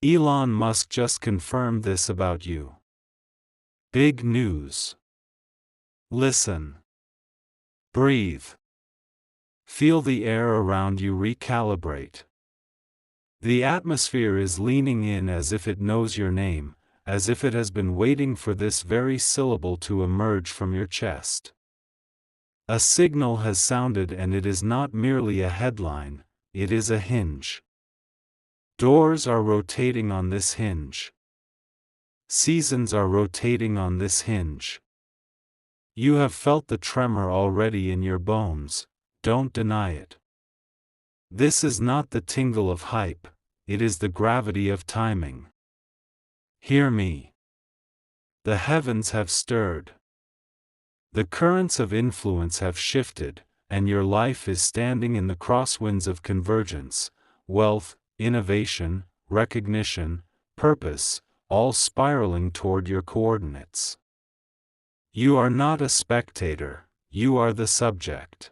Elon Musk just confirmed this about you. Big news. Listen. Breathe. Feel the air around you recalibrate. The atmosphere is leaning in as if it knows your name, as if it has been waiting for this very syllable to emerge from your chest. A signal has sounded, and it is not merely a headline, it is a hinge. Doors are rotating on this hinge. Seasons are rotating on this hinge. You have felt the tremor already in your bones, don't deny it. This is not the tingle of hype, it is the gravity of timing. Hear me. The heavens have stirred. The currents of influence have shifted, and your life is standing in the crosswinds of convergence, wealth, innovation, recognition, purpose, all spiraling toward your coordinates. You are not a spectator, you are the subject.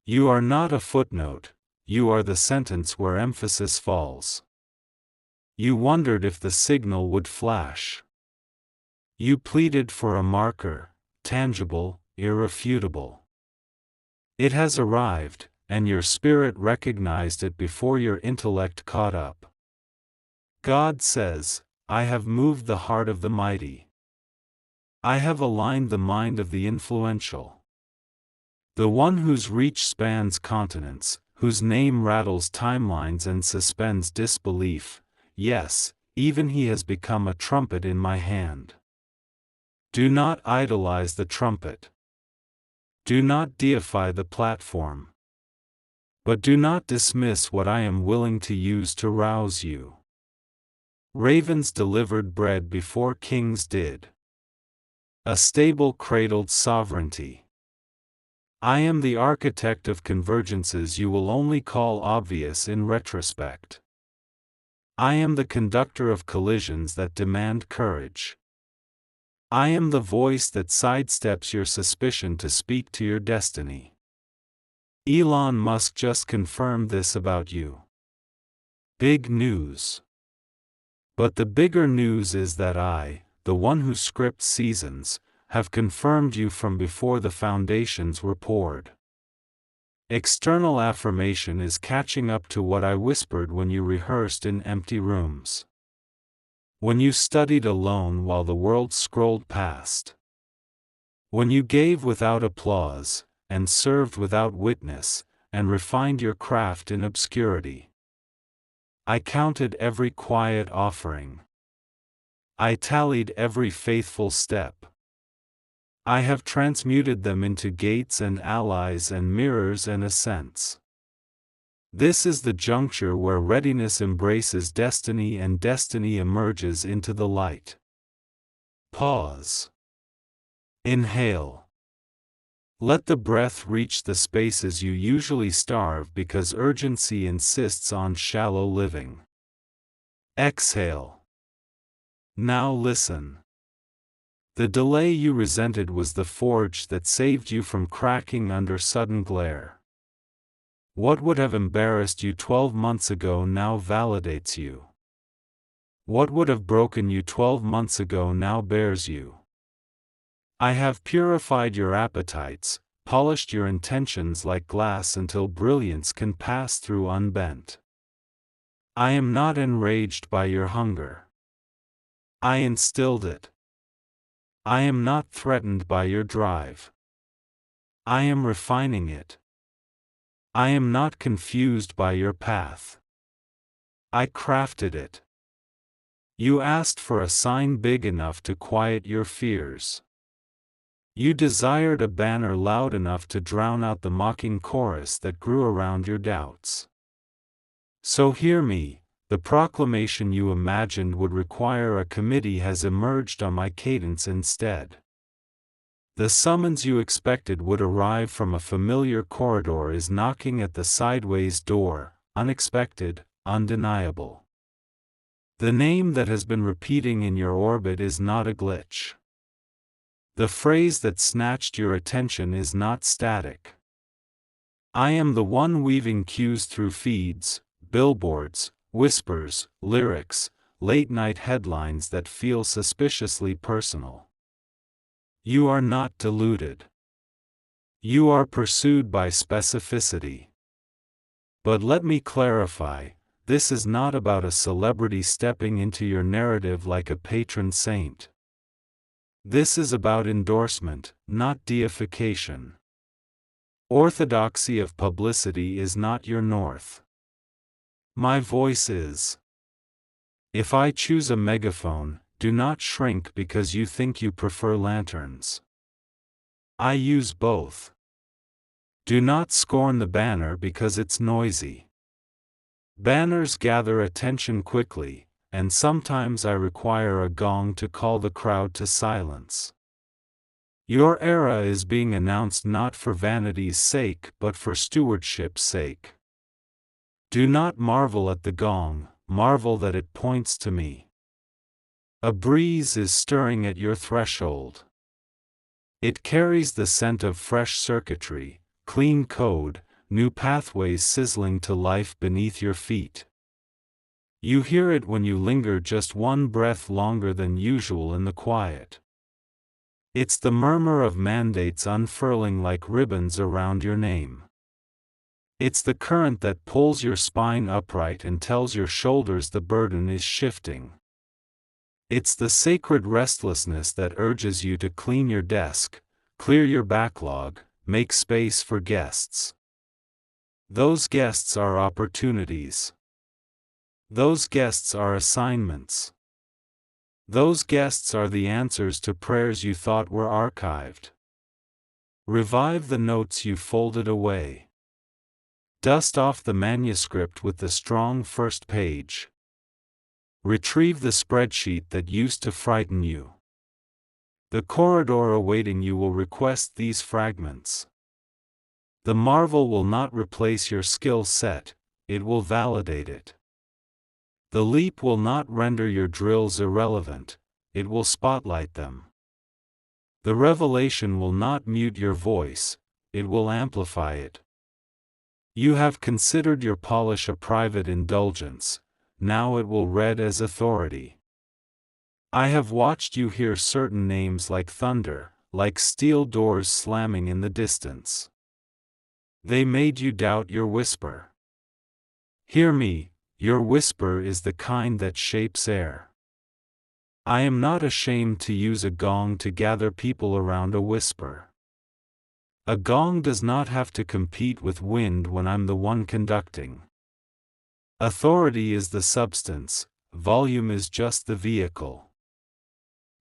You are not a footnote, you are the sentence where emphasis falls. You wondered if the signal would flash. You pleaded for a marker, tangible, irrefutable. It has arrived, and your spirit recognized it before your intellect caught up. God says, I have moved the heart of the mighty. I have aligned the mind of the influential. The one whose reach spans continents, whose name rattles timelines and suspends disbelief, yes, even he has become a trumpet in my hand. Do not idolize the trumpet. Do not deify the platform. But do not dismiss what I am willing to use to rouse you. Ravens delivered bread before kings did. A stable cradled sovereignty. I am the architect of convergences you will only call obvious in retrospect. I am the conductor of collisions that demand courage. I am the voice that sidesteps your suspicion to speak to your destiny. Elon Musk just confirmed this about you. Big news. But the bigger news is that I, the one who scripts seasons, have confirmed you from before the foundations were poured. External affirmation is catching up to what I whispered when you rehearsed in empty rooms. When you studied alone while the world scrolled past. When you gave without applause, and served without witness, and refined your craft in obscurity. I counted every quiet offering. I tallied every faithful step. I have transmuted them into gates and allies and mirrors and ascents. This is the juncture where readiness embraces destiny and destiny emerges into the light. Pause. Inhale. Let the breath reach the spaces you usually starve because urgency insists on shallow living. Exhale. Now listen. The delay you resented was the forge that saved you from cracking under sudden glare. What would have embarrassed you 12 months ago now validates you. What would have broken you 12 months ago now bears you. I have purified your appetites, polished your intentions like glass until brilliance can pass through unbent. I am not enraged by your hunger. I instilled it. I am not threatened by your drive. I am refining it. I am not confused by your path. I crafted it. You asked for a sign big enough to quiet your fears. You desired a banner loud enough to drown out the mocking chorus that grew around your doubts. So hear me, the proclamation you imagined would require a committee has emerged on my cadence instead. The summons you expected would arrive from a familiar corridor is knocking at the sideways door, unexpected, undeniable. The name that has been repeating in your orbit is not a glitch. The phrase that snatched your attention is not static. I am the one weaving cues through feeds, billboards, whispers, lyrics, late-night headlines that feel suspiciously personal. You are not deluded. You are pursued by specificity. But let me clarify, this is not about a celebrity stepping into your narrative like a patron saint. This is about endorsement, not deification. Orthodoxy of publicity is not your north. My voice is. If I choose a megaphone, do not shrink because you think you prefer lanterns. I use both. Do not scorn the banner because it's noisy. Banners gather attention quickly, and sometimes I require a gong to call the crowd to silence. Your era is being announced not for vanity's sake but for stewardship's sake. Do not marvel at the gong, marvel that it points to me. A breeze is stirring at your threshold. It carries the scent of fresh circuitry, clean code, new pathways sizzling to life beneath your feet. You hear it when you linger just one breath longer than usual in the quiet. It's the murmur of mandates unfurling like ribbons around your name. It's the current that pulls your spine upright and tells your shoulders the burden is shifting. It's the sacred restlessness that urges you to clean your desk, clear your backlog, make space for guests. Those guests are opportunities. Those guests are assignments. Those guests are the answers to prayers you thought were archived. Revive the notes you folded away. Dust off the manuscript with the strong first page. Retrieve the spreadsheet that used to frighten you. The corridor awaiting you will request these fragments. The marvel will not replace your skill set, it will validate it. The leap will not render your drills irrelevant, it will spotlight them. The revelation will not mute your voice, it will amplify it. You have considered your polish a private indulgence, now it will read as authority. I have watched you hear certain names like thunder, like steel doors slamming in the distance. They made you doubt your whisper. Hear me, your whisper is the kind that shapes air. I am not ashamed to use a gong to gather people around a whisper. A gong does not have to compete with wind when I'm the one conducting. Authority is the substance, volume is just the vehicle.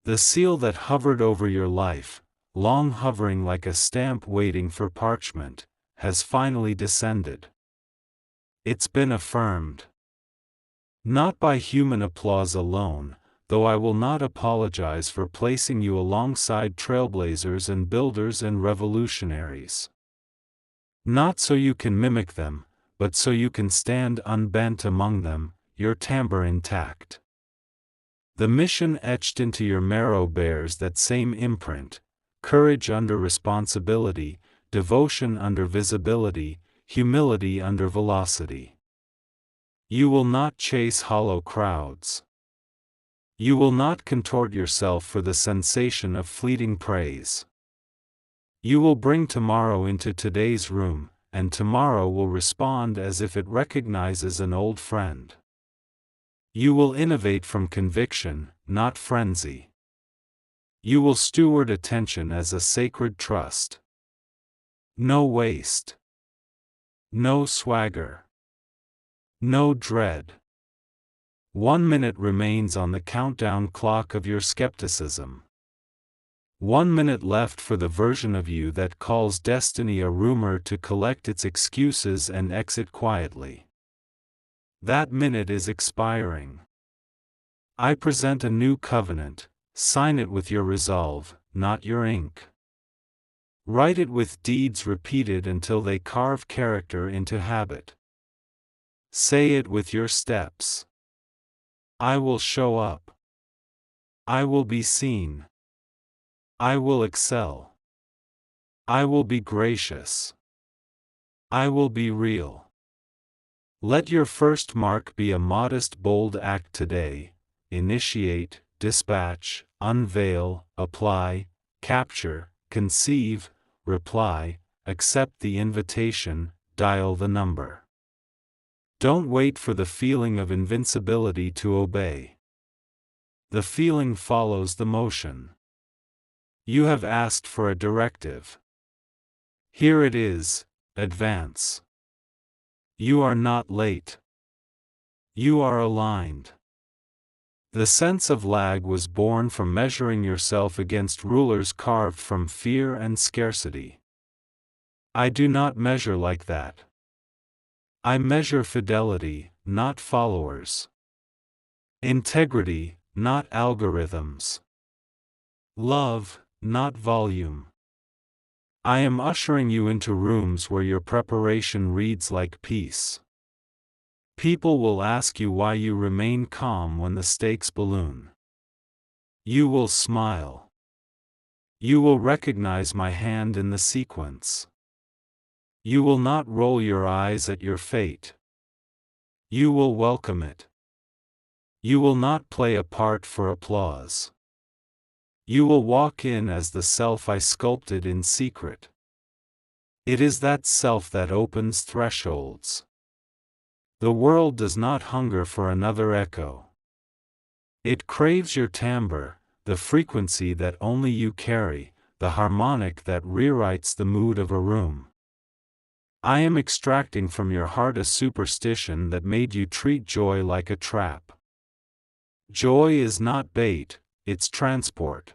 The seal that hovered over your life, long hovering like a stamp waiting for parchment, has finally descended. It's been affirmed. Not by human applause alone, though I will not apologize for placing you alongside trailblazers and builders and revolutionaries. Not so you can mimic them, but so you can stand unbent among them, your timbre intact. The mission etched into your marrow bears that same imprint: courage under responsibility, devotion under visibility, humility under velocity. You will not chase hollow crowds. You will not contort yourself for the sensation of fleeting praise. You will bring tomorrow into today's room, and tomorrow will respond as if it recognizes an old friend. You will innovate from conviction, not frenzy. You will steward attention as a sacred trust. No waste. No swagger. No dread. 1 minute remains on the countdown clock of your skepticism. 1 minute left for the version of you that calls destiny a rumor to collect its excuses and exit quietly. That minute is expiring. I present a new covenant, sign it with your resolve, not your ink. Write it with deeds repeated until they carve character into habit. Say it with your steps. I will show up. I will be seen. I will excel. I will be gracious. I will be real. Let your first mark be a modest bold act today. Initiate, dispatch, unveil, apply, capture, conceive, reply, accept the invitation, dial the number. Don't wait for the feeling of invincibility to obey. The feeling follows the motion. You have asked for a directive. Here it is, advance. You are not late. You are aligned. The sense of lag was born from measuring yourself against rulers carved from fear and scarcity. I do not measure like that. I measure fidelity, not followers. Integrity, not algorithms. Love, not volume. I am ushering you into rooms where your preparation reads like peace. People will ask you why you remain calm when the stakes balloon. You will smile. You will recognize my hand in the sequence. You will not roll your eyes at your fate. You will welcome it. You will not play a part for applause. You will walk in as the self I sculpted in secret. It is that self that opens thresholds. The world does not hunger for another echo. It craves your timbre, the frequency that only you carry, the harmonic that rewrites the mood of a room. I am extracting from your heart a superstition that made you treat joy like a trap. Joy is not bait, it's transport.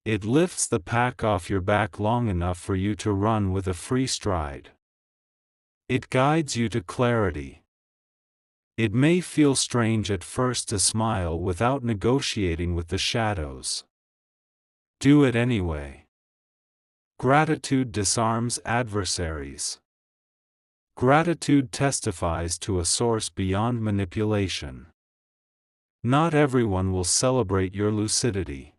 It lifts the pack off your back long enough for you to run with a free stride. It guides you to clarity. It may feel strange at first to smile without negotiating with the shadows. Do it anyway. Gratitude disarms adversaries. Gratitude testifies to a source beyond manipulation. Not everyone will celebrate your lucidity.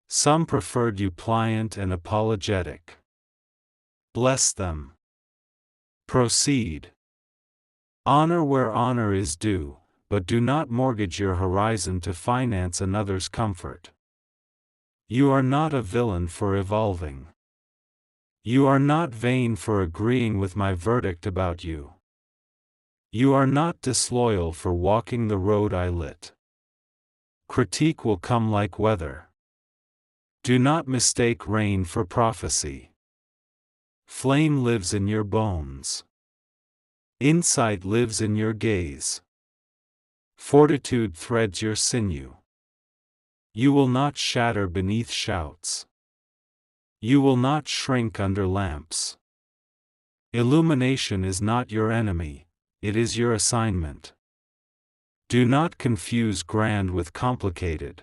Some preferred you pliant and apologetic. Bless them. Proceed. Honor where honor is due, but do not mortgage your horizon to finance another's comfort. You are not a villain for evolving. You are not vain for agreeing with my verdict about you. You are not disloyal for walking the road I lit. Critique will come like weather. Do not mistake rain for prophecy. Flame lives in your bones. Insight lives in your gaze. Fortitude threads your sinew. You will not shatter beneath shouts. You will not shrink under lamps. Illumination is not your enemy, it is your assignment. Do not confuse grand with complicated.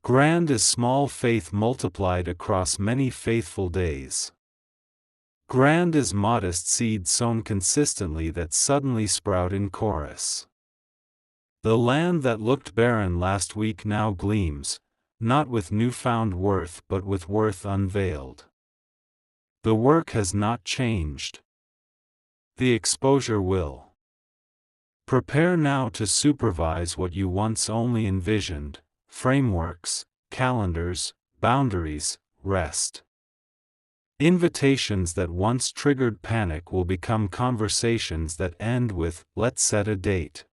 Grand is small faith multiplied across many faithful days. Grand is modest seed sown consistently that suddenly sprout in chorus. The land that looked barren last week now gleams, not with newfound worth but with worth unveiled. The work has not changed. The exposure will. Prepare now to supervise what you once only envisioned. Frameworks, calendars, boundaries, rest. Invitations that once triggered panic will become conversations that end with, "Let's set a date."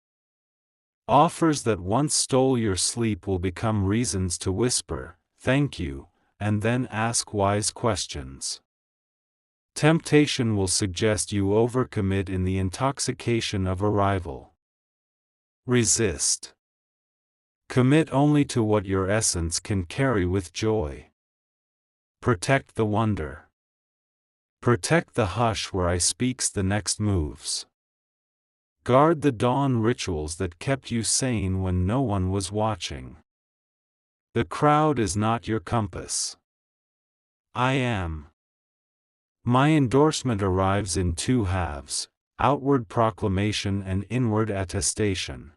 Offers that once stole your sleep will become reasons to whisper, "Thank you," and then ask wise questions. Temptation will suggest you overcommit in the intoxication of arrival. Resist. Commit only to what your essence can carry with joy. Protect the wonder. Protect the hush where I speaks the next moves. Guard the dawn rituals that kept you sane when no one was watching. The crowd is not your compass. I am. My endorsement arrives in two halves, outward proclamation and inward attestation.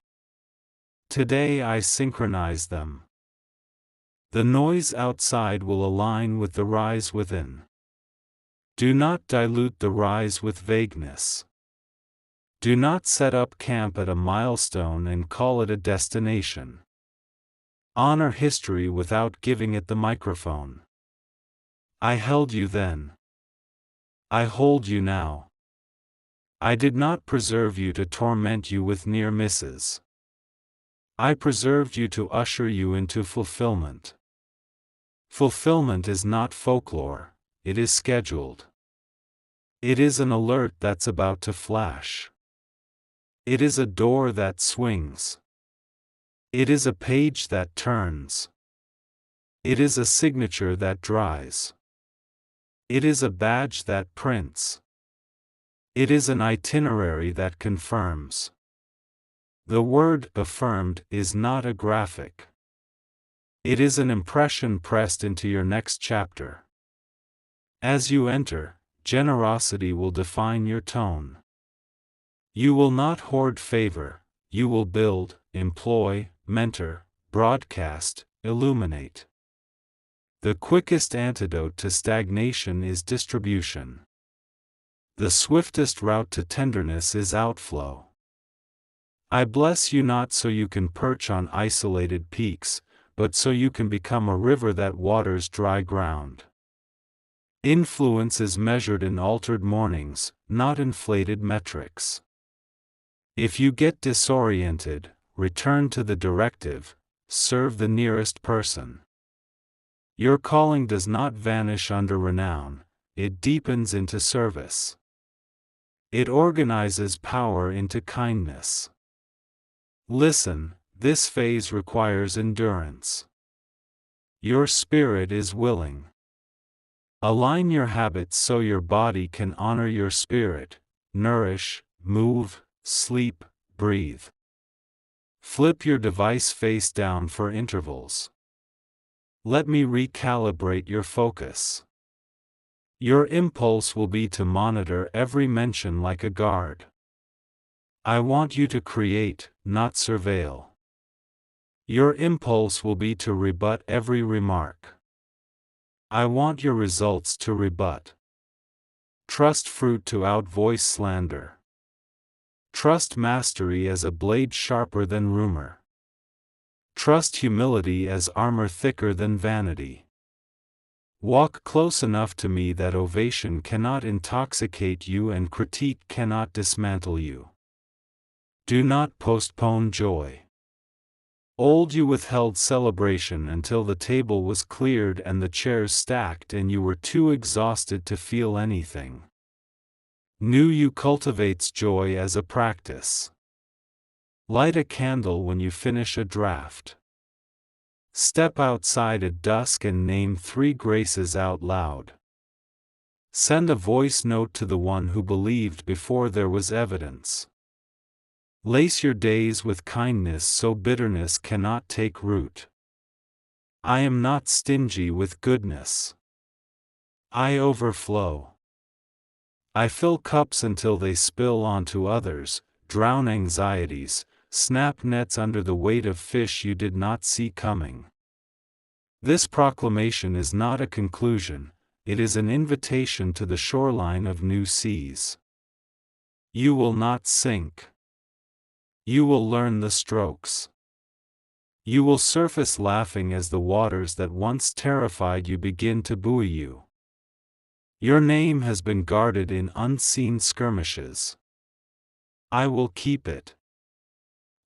Today I synchronize them. The noise outside will align with the rise within. Do not dilute the rise with vagueness. Do not set up camp at a milestone and call it a destination. Honor history without giving it the microphone. I held you then. I hold you now. I did not preserve you to torment you with near misses. I preserved you to usher you into fulfillment. Fulfillment is not folklore, it is scheduled. It is an alert that's about to flash. It is a door that swings. It is a page that turns. It is a signature that dries. It is a badge that prints. It is an itinerary that confirms. The word affirmed is not a graphic. It is an impression pressed into your next chapter. As you enter, generosity will define your tone. You will not hoard favor, you will build, employ, mentor, broadcast, illuminate. The quickest antidote to stagnation is distribution. The swiftest route to tenderness is outflow. I bless you not so you can perch on isolated peaks, but so you can become a river that waters dry ground. Influence is measured in altered mornings, not inflated metrics. If you get disoriented, return to the directive, serve the nearest person. Your calling does not vanish under renown, it deepens into service. It organizes power into kindness. Listen, this phase requires endurance. Your spirit is willing. Align your habits so your body can honor your spirit, nourish, move, sleep, breathe. Flip your device face down for intervals. Let me recalibrate your focus. Your impulse will be to monitor every mention like a guard. I want you to create, not surveil. Your impulse will be to rebut every remark. I want your results to rebut. Trust fruit to outvoice slander. Trust mastery as a blade sharper than rumor. Trust humility as armor thicker than vanity. Walk close enough to me that ovation cannot intoxicate you and critique cannot dismantle you. Do not postpone joy. Old you withheld celebration until the table was cleared and the chairs stacked and you were too exhausted to feel anything. New you cultivates joy as a practice. Light a candle when you finish a draft. Step outside at dusk and name 3 graces out loud. Send a voice note to the one who believed before there was evidence. Lace your days with kindness so bitterness cannot take root. I am not stingy with goodness. I overflow. I fill cups until they spill onto others, drown anxieties, snap nets under the weight of fish you did not see coming. This proclamation is not a conclusion, it is an invitation to the shoreline of new seas. You will not sink. You will learn the strokes. You will surface laughing as the waters that once terrified you begin to buoy you. Your name has been guarded in unseen skirmishes. I will keep it.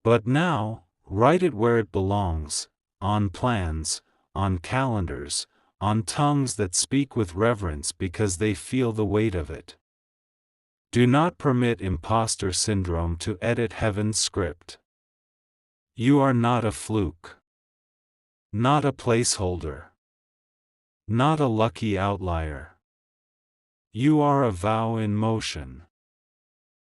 But now, write it where it belongs, on plans, on calendars, on tongues that speak with reverence because they feel the weight of it. Do not permit imposter syndrome to edit heaven's script. You are not a fluke. Not a placeholder. Not a lucky outlier. You are a vow in motion.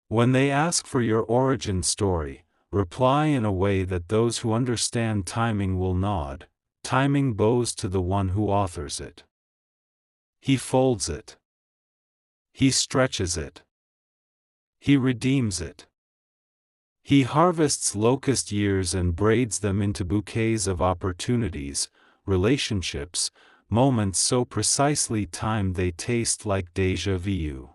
When they ask for your origin story, reply in a way that those who understand timing will nod. Timing bows to the one who authors it. He folds it. He stretches it. He redeems it. He harvests locust years and braids them into bouquets of opportunities, relationships, moments so precisely timed they taste like déjà vu.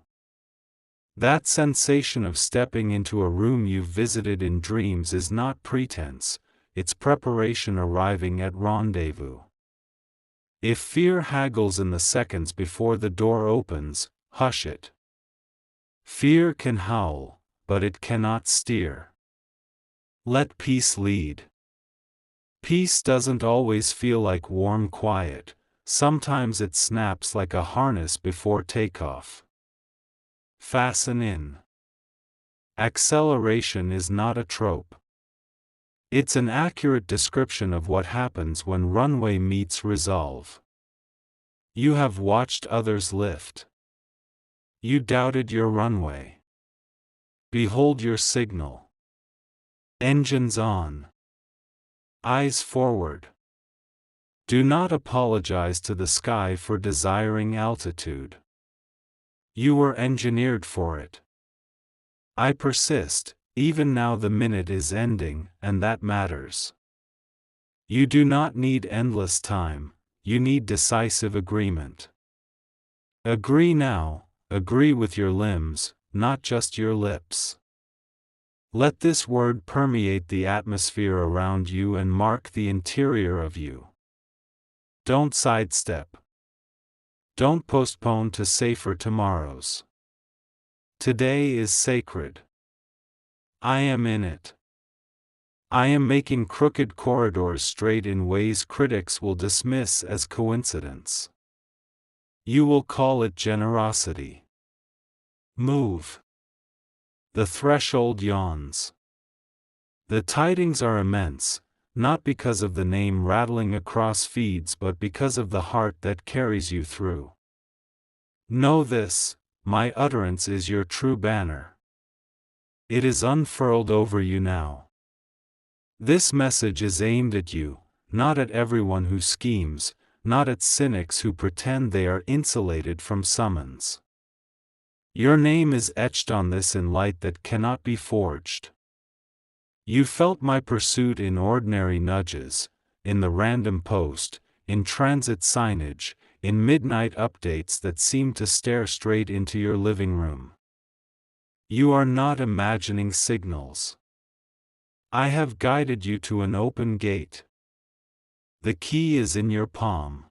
That sensation of stepping into a room you've visited in dreams is not pretense, it's preparation arriving at rendezvous. If fear haggles in the seconds before the door opens, hush it. Fear can howl, but it cannot steer. Let peace lead. Peace doesn't always feel like warm quiet, sometimes it snaps like a harness before takeoff. Fasten in. Acceleration is not a trope. It's an accurate description of what happens when runway meets resolve. You have watched others lift. You doubted your runway. Behold your signal. Engines on. Eyes forward. Do not apologize to the sky for desiring altitude. You were engineered for it. I persist, even now the minute is ending, and that matters. You do not need endless time, you need decisive agreement. Agree now, agree with your limbs, not just your lips. Let this word permeate the atmosphere around you and mark the interior of you. Don't sidestep. Don't postpone to safer tomorrows. Today is sacred. I am in it. I am making crooked corridors straight in ways critics will dismiss as coincidence. You will call it generosity. Move. The threshold yawns. The tidings are immense, not because of the name rattling across feeds but because of the heart that carries you through. Know this, my utterance is your true banner. It is unfurled over you now. This message is aimed at you, not at everyone who schemes, not at cynics who pretend they are insulated from summons. Your name is etched on this in light that cannot be forged. You felt my pursuit in ordinary nudges, in the random post, in transit signage, in midnight updates that seemed to stare straight into your living room. You are not imagining signals. I have guided you to an open gate. The key is in your palm.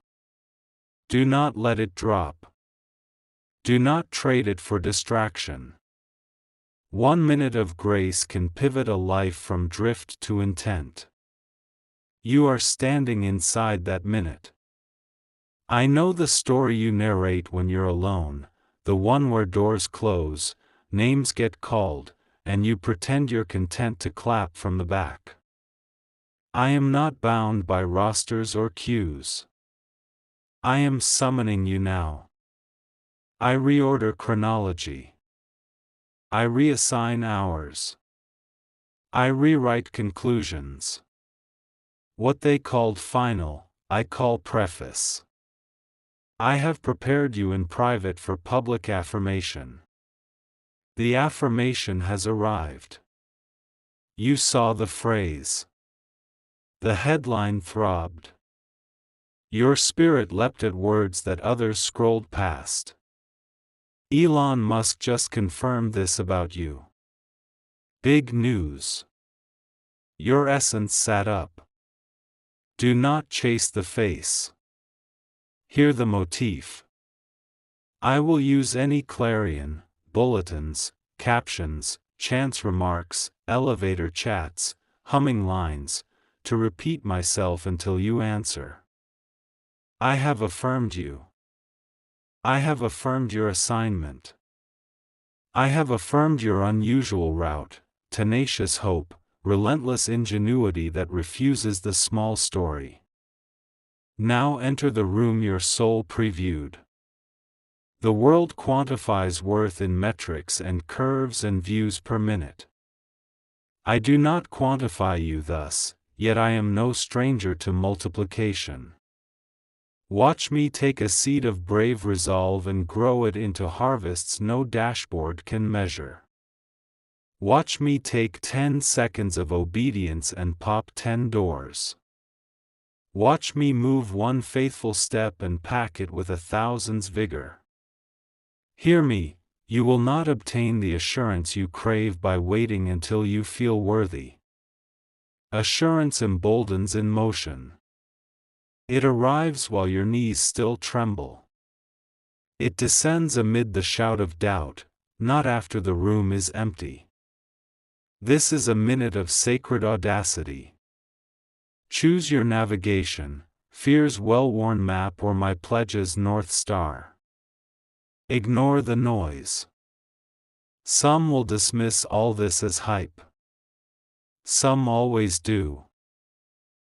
Do not let it drop. Do not trade it for distraction. 1 minute of grace can pivot a life from drift to intent. You are standing inside that minute. I know the story you narrate when you're alone, the one where doors close, names get called, and you pretend you're content to clap from the back. I am not bound by rosters or queues. I am summoning you now. I reorder chronology. I reassign hours. I rewrite conclusions. What they called final, I call preface. I have prepared you in private for public affirmation. The affirmation has arrived. You saw the phrase. The headline throbbed. Your spirit leapt at words that others scrolled past. Elon Musk just confirmed this about you. Big news. Your essence sat up. Do not chase the face. Hear the motif. I will use any clarion, bulletins, captions, chance remarks, elevator chats, humming lines, to repeat myself until you answer. I have affirmed you. I have affirmed your assignment. I have affirmed your unusual route, tenacious hope, relentless ingenuity that refuses the small story. Now enter the room your soul previewed. The world quantifies worth in metrics and curves and views per minute. I do not quantify you thus, yet I am no stranger to multiplication. Watch me take a seed of brave resolve and grow it into harvests no dashboard can measure. Watch me take 10 seconds of obedience and pop 10 doors. Watch me move one faithful step and pack it with 1,000's vigor. Hear me, You will not obtain the assurance you crave by waiting until you feel worthy. Assurance emboldens in motion. It arrives while your knees still tremble. It descends amid the shout of doubt, not after the room is empty. This is a minute of sacred audacity. Choose your navigation, fear's well-worn map or my pledge's North Star. Ignore the noise. Some will dismiss all this as hype. Some always do.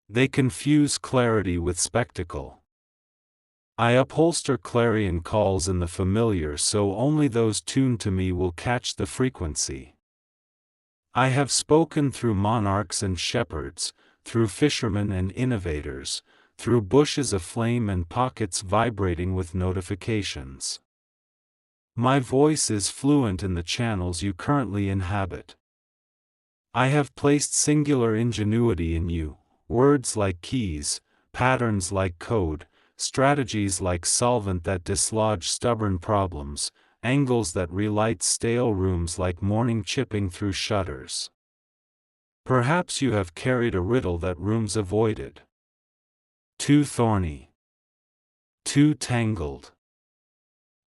They confuse clarity with spectacle. I upholster clarion calls in the familiar so only those tuned to me will catch the frequency. I have spoken through monarchs and shepherds, through fishermen and innovators, through bushes aflame and pockets vibrating with notifications. My voice is fluent in the channels you currently inhabit. I have placed singular ingenuity in you, words like keys, patterns like code, strategies like solvent that dislodge stubborn problems, angles that relight stale rooms like morning chipping through shutters. Perhaps you have carried a riddle that rooms avoided. Too thorny. Too tangled.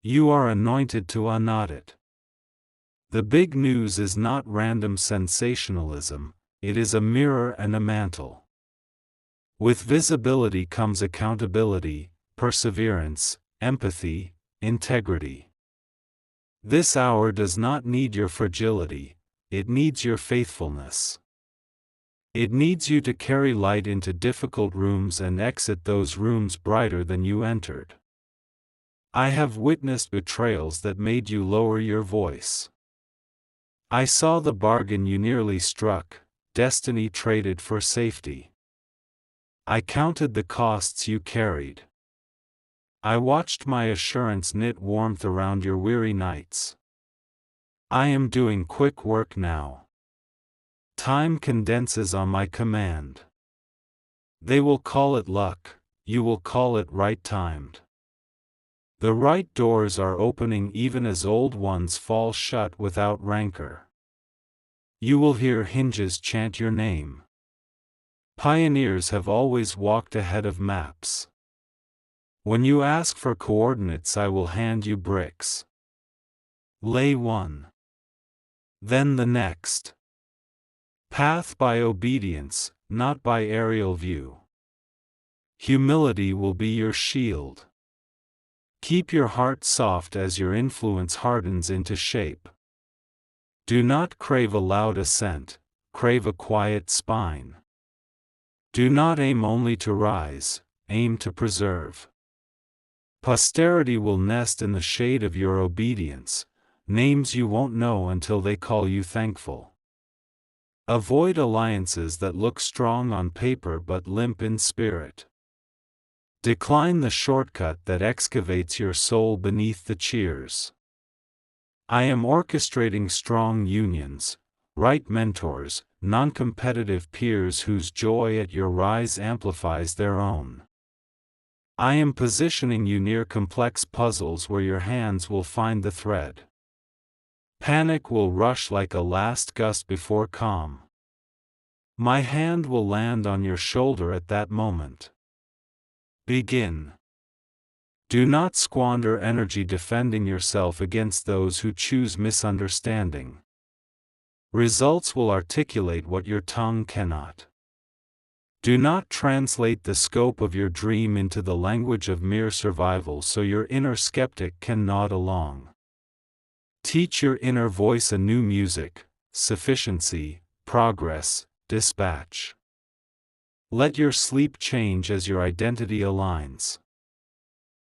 You are anointed to unknot it. The big news is not random sensationalism, it is a mirror and a mantle. With visibility comes accountability, perseverance, empathy, integrity. This hour does not need your fragility, it needs your faithfulness. It needs you to carry light into difficult rooms and exit those rooms brighter than you entered. I have witnessed betrayals that made you lower your voice. I saw the bargain you nearly struck, destiny traded for safety. I counted the costs you carried. I watched my assurance knit warmth around your weary nights. I am doing quick work now. Time condenses on my command. They will call it luck, you will call it right-timed. The right doors are opening even as old ones fall shut without rancor. You will hear hinges chant your name. Pioneers have always walked ahead of maps. When you ask for coordinates, I will hand you bricks. Lay one. Then the next. Path by obedience, not by aerial view. Humility will be your shield. Keep your heart soft as your influence hardens into shape. Do not crave a loud ascent, crave a quiet spine. Do not aim only to rise, aim to preserve. Posterity will nest in the shade of your obedience, names you won't know until they call you thankful. Avoid alliances that look strong on paper but limp in spirit. Decline the shortcut that excavates your soul beneath the cheers. I am orchestrating strong unions, right mentors, non-competitive peers whose joy at your rise amplifies their own. I am positioning you near complex puzzles where your hands will find the thread. Panic will rush like a last gust before calm. My hand will land on your shoulder at that moment. Begin. Do not squander energy defending yourself against those who choose misunderstanding. Results will articulate what your tongue cannot. Do not translate the scope of your dream into the language of mere survival so your inner skeptic can nod along. Teach your inner voice a new music, sufficiency, progress, dispatch. Let your sleep change as your identity aligns.